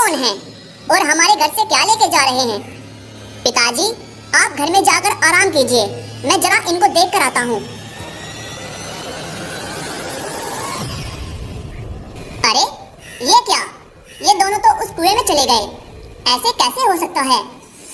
कौन हैं और हमारे घर से क्या लेके जा रहे हैं? पिताजी, आप घर में जाकर आराम कीजिए, मैं जरा इनको देख कर आता हूँ। अरे ये क्या? ये दोनों तो उस कुएं में चले गए। ऐसे कैसे हो सकता है?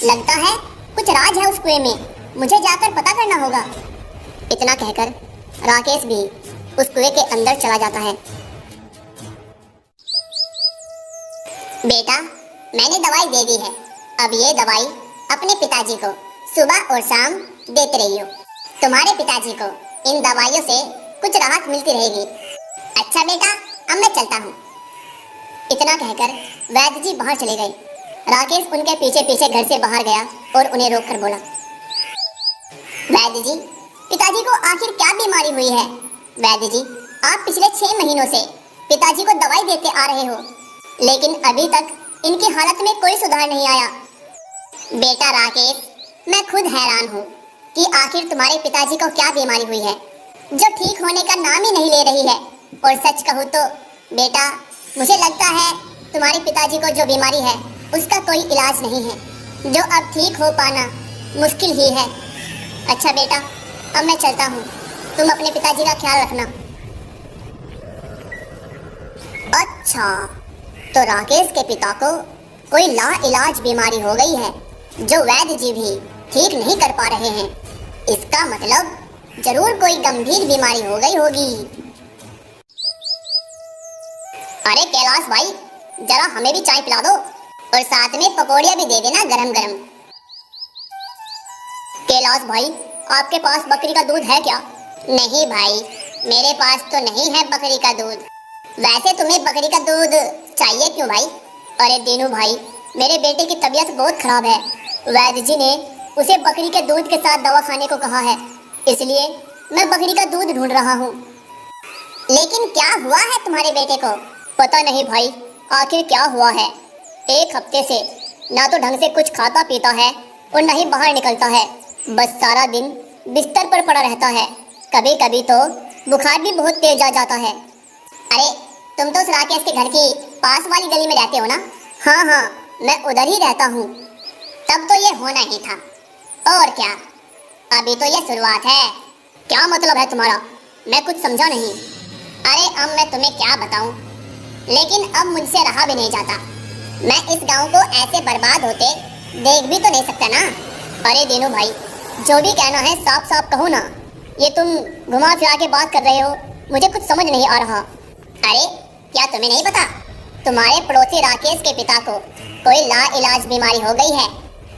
लगता है कुछ राज है उस कुएं में, मुझे जाकर पता करना होगा। इतना कहकर राकेश भी उस कुएं के अंदर चला जाता है। बेटा, मैंने दवाई दे दी है, अब ये दवाई अपने पिताजी को सुबह और शाम देते रहियो। तुम्हारे पिताजी को इन दवाइयों से कुछ राहत मिलती रहेगी। अच्छा बेटा, अब मैं चलता हूँ। इतना कहकर वैद्य जी बाहर चले गए। राकेश उनके पीछे पीछे घर से बाहर गया और उन्हें रोककर बोला, वैद्य जी, पिताजी को आखिर क्या बीमारी हुई है? वैद्य जी, आप पिछले 6 महीनों से पिताजी को दवाई देते आ रहे हो, लेकिन अभी तक इनकी हालत में कोई सुधार नहीं आया। बेटा राकेश, मैं खुद हैरान हूँ कि आखिर तुम्हारे पिताजी को क्या बीमारी हुई है जो ठीक होने का नाम ही नहीं ले रही है। और सच कहूँ तो बेटा, मुझे लगता है तुम्हारे पिताजी को जो बीमारी है उसका कोई इलाज नहीं है, जो अब ठीक हो पाना मुश्किल ही है। अच्छा बेटा, अब मैं चलता हूँ, तुम अपने पिताजी का ख्याल रखना। अच्छा, तो राकेश के पिता को कोई लाइलाज बीमारी हो गई है जो वैद्य जी भी ठीक नहीं कर पा रहे हैं। इसका मतलब जरूर कोई गंभीर बीमारी हो गई होगी। अरे कैलाश भाई, जरा हमें भी चाय पिला दो और साथ में पकौड़ियाँ भी दे देना गरम गरम। कैलाश भाई, आपके पास बकरी का दूध है क्या? नहीं भाई, मेरे पास तो नहीं है बकरी का दूध। वैसे तुम्हें बकरी का दूध चाहिए क्यों भाई? अरे दीनू भाई, मेरे बेटे की तबीयत बहुत खराब है, वैद्य जी ने उसे बकरी के दूध के साथ दवा खाने को कहा है, इसलिए मैं बकरी का दूध ढूंढ रहा हूँ। लेकिन क्या हुआ है तुम्हारे बेटे को? पता नहीं भाई, आखिर क्या हुआ है। 1 हफ्ते से ना तो ढंग से कुछ खाता पीता है और ना ही बाहर निकलता है, बस सारा दिन बिस्तर पर पड़ा रहता है। कभी कभी तो बुखार भी बहुत तेज आ जाता है। अरे तुम तो उस राकेश के घर की पास वाली गली में रहते हो ना? हाँ हाँ, मैं उधर ही रहता हूँ। तब तो ये होना ही था, और क्या, अभी तो ये शुरुआत है। क्या मतलब है तुम्हारा? मैं कुछ समझा नहीं। अरे अब मैं तुम्हें क्या बताऊं, लेकिन अब मुझसे रहा भी नहीं जाता। मैं इस गांव को ऐसे बर्बाद होते देख भी तो नहीं सकता ना। अरे दीनू भाई, जो भी कहना है साफ साफ कहो ना, ये तुम घुमा फिरा के बात कर रहे हो, मुझे कुछ समझ नहीं आ रहा। अरे क्या तुम्हें नहीं पता, तुम्हारे पड़ोसी राकेश के पिता को कोई लाइलाज बीमारी हो गई है।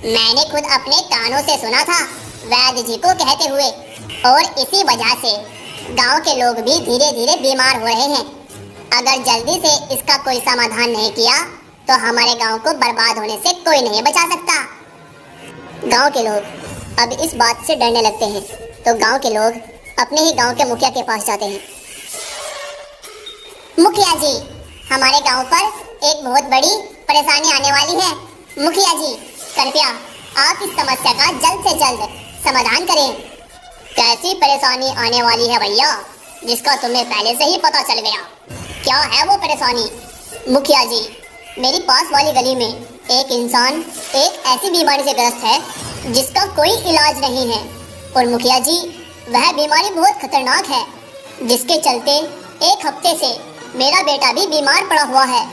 मैंने खुद अपने कानों से सुना था वैद्य जी को कहते हुए, और इसी वजह से गांव के लोग भी धीरे धीरे बीमार हो रहे हैं। अगर जल्दी से इसका कोई समाधान नहीं किया तो हमारे गांव को बर्बाद होने से कोई नहीं बचा सकता। गांव के लोग अब इस बात से डरने लगते हैं, तो गांव के लोग अपने ही गांव के मुखिया के पास जाते हैं। मुखिया जी, हमारे गांव पर एक बहुत बड़ी परेशानी आने वाली है। मुखिया जी, कृपया आप इस समस्या का जल्द से जल्द समाधान करें। कैसी परेशानी आने वाली है भैया, जिसका तुम्हें पहले से ही पता चल गया? क्या है वो परेशानी? मुखिया जी, मेरी पास वाली गली में एक इंसान एक ऐसी बीमारी से ग्रस्त है जिसका कोई इलाज नहीं है। और मुखिया जी, वह बीमारी बहुत खतरनाक है, जिसके चलते 1 हफ्ते से मेरा बेटा भी बीमार पड़ा हुआ है।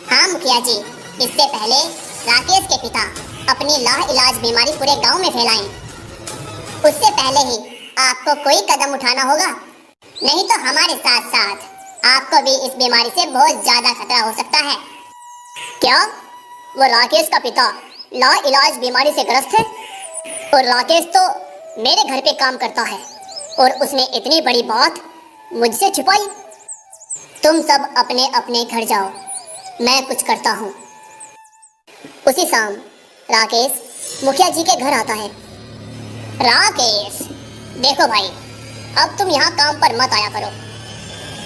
हाँ मुखिया जी, इससे पहले राकेश के पिता अपनी लाइलाज बीमारी पूरे गांव में फैलाएं, उससे पहले ही आपको कोई कदम उठाना होगा, नहीं तो हमारे साथ साथ आपको भी इस बीमारी से बहुत ज्यादा खतरा हो सकता है। क्या वो राकेश का पिता लाइलाज बीमारी से ग्रस्त है? और राकेश तो मेरे घर पे काम करता है और उसने इतनी बड़ी बात मुझसे छिपाई। तुम सब अपने अपने घर जाओ, मैं कुछ करता हूँ। उसी शाम राकेश मुखिया जी के घर आता है। राकेश, देखो भाई, अब तुम यहाँ काम पर मत आया करो,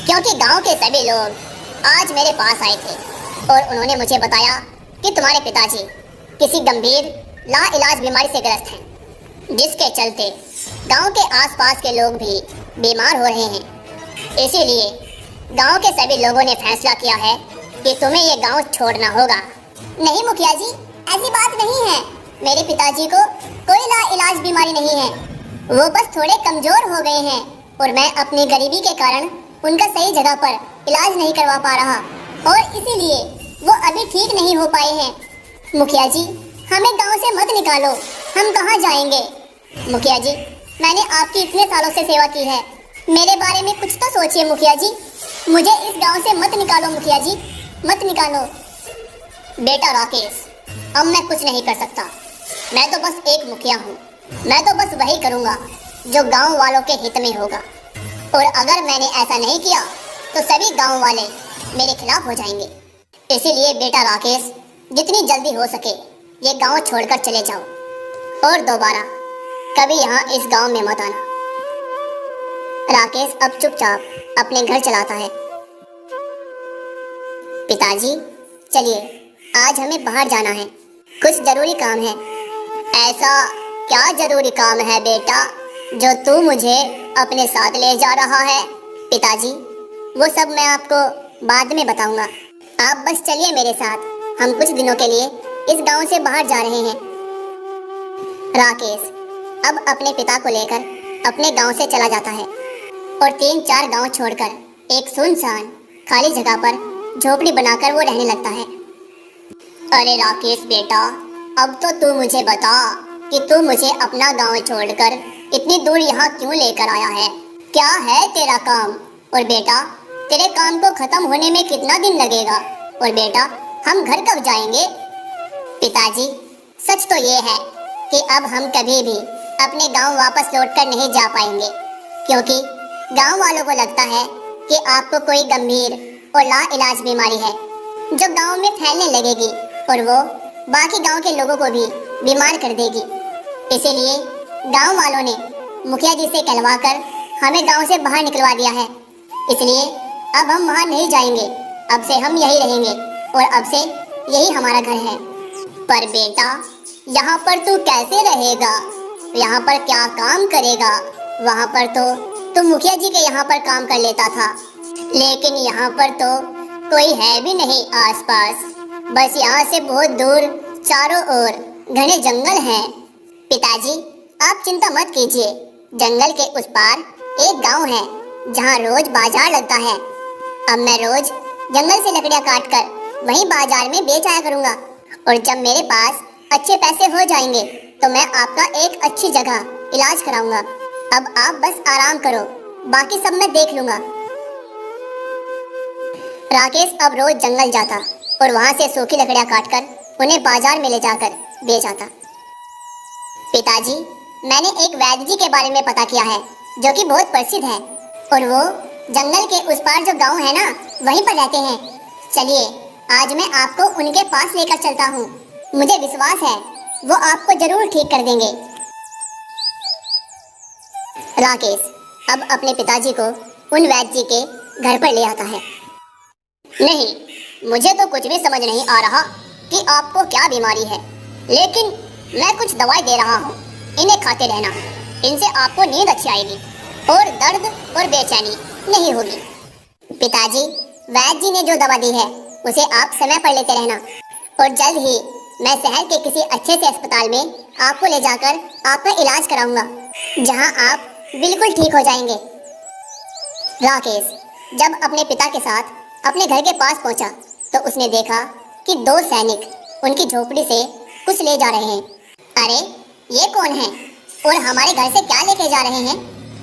क्योंकि गांव के सभी लोग आज मेरे पास आए थे और उन्होंने मुझे बताया कि तुम्हारे पिताजी किसी गंभीर लाइलाज बीमारी से ग्रस्त हैं, जिसके चलते गांव के आसपास के लोग भी बीमार हो रहे हैं। इसीलिए गांव के सभी लोगों ने फैसला किया है कि तुम्हें ये गांव छोड़ना होगा नहीं मुखिया जी, ऐसी बात नहीं है। मेरे पिताजी को कोई लाइलाज बीमारी नहीं है, वो बस थोड़े कमजोर हो गए हैं और मैं अपनी गरीबी के कारण उनका सही जगह पर इलाज नहीं करवा पा रहा और इसीलिए वो अभी ठीक नहीं हो पाए हैं। मुखिया जी, हमें गांव से मत निकालो, हम कहाँ जाएंगे? मुखिया जी, मैंने आपकी इतने सालों से सेवा की है, मेरे बारे में कुछ तो सोचिए मुखिया जी। मुझे इस गांव से मत निकालो मुखिया जी, मत निकालो। बेटा राकेश, अब मैं कुछ नहीं कर सकता, मैं तो बस एक मुखिया हूँ। मैं तो बस वही करूँगा जो गांव वालों के हित में होगा, और अगर मैंने ऐसा नहीं किया तो सभी गांव वाले मेरे खिलाफ हो जाएंगे। इसीलिए बेटा राकेश, जितनी जल्दी हो सके ये गांव छोड़कर चले जाओ और दोबारा कभी यहाँ इस गांव में मत आना। राकेश अब चुपचाप अपने घर चलाता है। पिताजी, चलिए आज हमें बाहर जाना है, कुछ जरूरी काम है। ऐसा क्या जरूरी काम है बेटा जो तू मुझे अपने साथ ले जा रहा है? पिताजी, वो सब मैं आपको बाद में बताऊंगा, आप बस चलिए मेरे साथ, हम कुछ दिनों के लिए इस गांव से बाहर जा रहे हैं। राकेश अब अपने पिता को लेकर अपने गांव से चला जाता है और 3-4 गांव छोड़कर एक सुनसान खाली जगह पर झोपड़ी बनाकर वो रहने लगता है। अरे राकेश बेटा, अब तो तू मुझे बता कि तू मुझे अपना गांव छोड़कर इतनी दूर यहाँ क्यों लेकर आया है? क्या है तेरा काम? और बेटा, तेरे काम को खत्म होने में कितना दिन लगेगा? और बेटा, हम घर कब जाएंगे? पिताजी, सच तो ये है कि अब हम कभी भी अपने गांव वापस लौटकर नहीं जा पाएंगे, क्योंकि गांव वालों को लगता है कि आपको कोई गंभीर और लाइलाज बीमारी है जो गांव में फैलने लगेगी और वो बाकी गांव के लोगों को भी बीमार कर देगी। इसीलिए गांव वालों ने मुखिया जी से कहलवाकर हमें गांव से बाहर निकलवा दिया है। इसलिए अब हम वहां नहीं जाएंगे, अब से हम यही रहेंगे और अब से यही हमारा घर है। पर बेटा, यहाँ पर तू कैसे रहेगा? यहाँ पर क्या काम करेगा? वहाँ पर तो तू मुखिया जी के यहाँ पर काम कर लेता था, लेकिन यहाँ पर तो कोई है भी नहीं आसपास, बस यहाँ से बहुत दूर चारों ओर घने जंगल हैं। पिताजी, आप चिंता मत कीजिए, जंगल के उस पार एक गांव है जहाँ रोज बाजार लगता है। अब मैं रोज जंगल से लकड़ियाँ काट कर वहीं बाजार में बेच आया करूँगा, और जब मेरे पास अच्छे पैसे हो जाएंगे तो मैं आपका एक अच्छी जगह इलाज कराऊंगा। अब आप बस आराम करो, बाकी सब मैं देख लूंगा। राकेश अब रोज जंगल जाता और वहां से सूखी लकड़ियां काटकर उन्हें बाजार में ले जाकर बेच आता। पिताजी, मैंने एक वैद्य जी के बारे में पता किया है जो कि बहुत प्रसिद्ध है, और वो जंगल के उस पार जो गांव है ना, वहीं पर रहते हैं। चलिए आज मैं आपको उनके पास लेकर चलता हूँ, मुझे विश्वास है वो आपको जरूर ठीक कर देंगे। राकेश अब अपने पिताजी को उन वैद्य जी के घर पर ले आता है। नहीं, मुझे तो कुछ भी समझ नहीं आ रहा कि आपको क्या बीमारी है, लेकिन मैं कुछ दवाई दे रहा हूँ, इन्हें खाते रहना, इनसे आपको नींद अच्छी आएगी और दर्द और बेचैनी नहीं होगी। पिताजी, वैद्य जी ने जो दवा दी है उसे आप समय पर लेते रहना, और जल्द ही मैं शहर के किसी अच्छे से अस्पताल में आपको ले जाकर आपका इलाज कराऊंगा, जहां आप बिल्कुल ठीक हो जाएंगे। राकेश जब अपने पिता के साथ अपने घर के पास पहुंचा तो उसने देखा कि 2 सैनिक उनकी झोपड़ी से कुछ ले जा रहे हैं। अरे ये कौन है और हमारे घर से क्या लेके जा रहे हैं?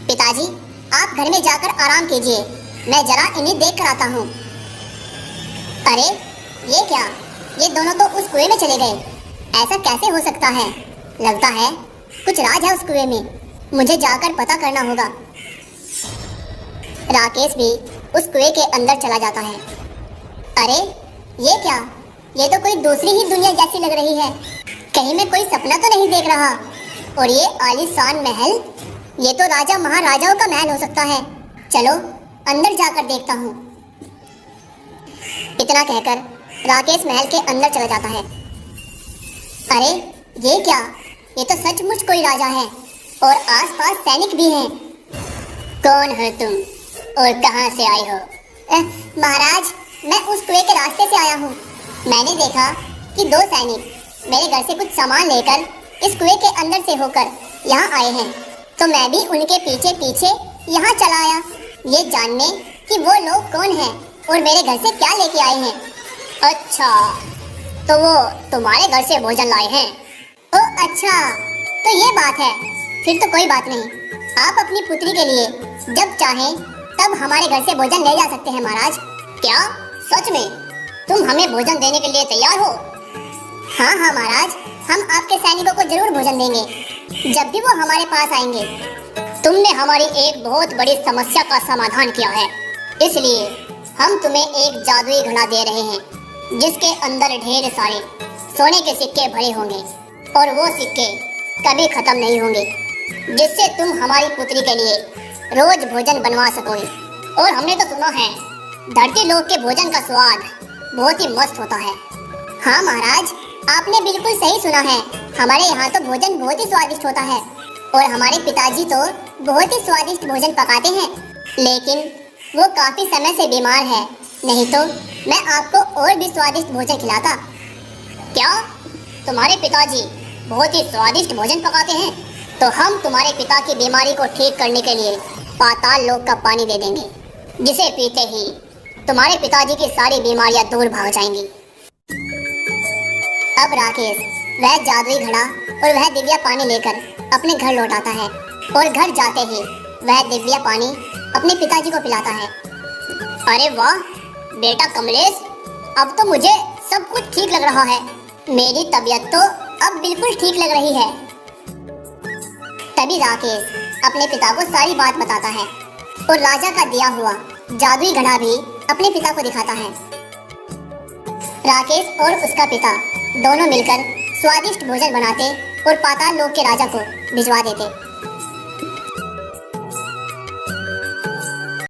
पिताजी, आप घर में जाकर आराम कीजिए, मैं जरा इन्हें देख कर आता हूँ। अरे ये क्या, ये दोनों तो उस कुएं में चले गए, ऐसा कैसे हो सकता है? लगता है कुछ राज है उस कुएं में, मुझे जाकर पता करना होगा। राकेश भी उस कुएं के अंदर चला जाता है। अरे ये क्या, ये तो कोई दूसरी ही दुनिया जैसी लग रही है, कहीं मैं कोई सपना तो नहीं देख रहा। और ये आलीशान महल, ये तो राजा महाराजाओं का महल हो सकता है, चलो अंदर जाकर देखता हूँ। इतना कहकर राकेश महल के अंदर चला जाता है। अरे ये क्या, ये तो सचमुच कोई राजा है और आसपास सैनिक भी हैं। कौन हो तुम और कहां से आए हो? महाराज, मैं उस कुएं के रास्ते से आया हूँ, मैंने देखा कि दो सैनिक मेरे घर से कुछ सामान लेकर इस कुएं के अंदर से होकर यहाँ आए हैं, तो मैं भी उनके पीछे पीछे यहाँ चला आया, ये जानने कि वो लोग कौन हैं और मेरे घर से क्या लेके आए हैं। अच्छा, तो वो तुम्हारे घर से भोजन लाए हैं? ओ अच्छा, तो ये बात है। फिर तो कोई बात नहीं, आप अपनी पुत्री के लिए जब चाहें तब हमारे घर से भोजन ले जा सकते हैं महाराज। क्या सच में तुम हमें भोजन देने के लिए तैयार हो? हाँ हाँ महाराज, हम आपके सैनिकों को जरूर भोजन देंगे जब भी वो हमारे पास आएंगे। तुमने हमारी एक बहुत बड़ी समस्या का समाधान किया है, इसलिए हम तुम्हें एक जादुई घड़ा दे रहे हैं जिसके अंदर ढेर सारे सोने के सिक्के भरे होंगे और वो सिक्के कभी खत्म नहीं होंगे, जिससे तुम हमारी पुत्री के लिए रोज भोजन बनवा सकोगे। और हमने तो सुना है धरती लोक के भोजन का स्वाद बहुत ही मस्त होता है। हाँ महाराज, आपने बिल्कुल सही सुना है, हमारे यहाँ तो भोजन बहुत ही स्वादिष्ट होता है और हमारे पिताजी तो बहुत ही स्वादिष्ट भोजन पकाते हैं, लेकिन वो काफी समय से बीमार है, नहीं तो मैं आपको और भी स्वादिष्ट भोजन खिलाता। क्या तुम्हारे पिताजी बहुत ही स्वादिष्ट भोजन पकाते हैं? तो हम तुम्हारे पिता की बीमारी को ठीक करने के लिए पाताल लोक का पानी दे देंगे, जिसे पीते ही तुम्हारे पिताजी की सारी बीमारियां दूर भाग जाएंगी। अब राकेश वह जादुई घड़ा और वह दिव्या पानी लेकर अपने घर लौट आता है और घर जाते ही वह दिव्या पानी अपने पिताजी को पिलाता है। अरे वाह बेटा कमलेश, अब तो मुझे सब कुछ ठीक लग रहा है, मेरी तबीयत तो अब बिल्कुल ठीक लग रही है। तभी राकेश अपने पिता को सारी बात बताता है और राजा का दिया हुआ जादुई घड़ा भी अपने पिता को दिखाता है। राकेश और उसका पिता दोनों मिलकर स्वादिष्ट भोजन बनाते और पाताल लोक के राजा को भिजवा देते।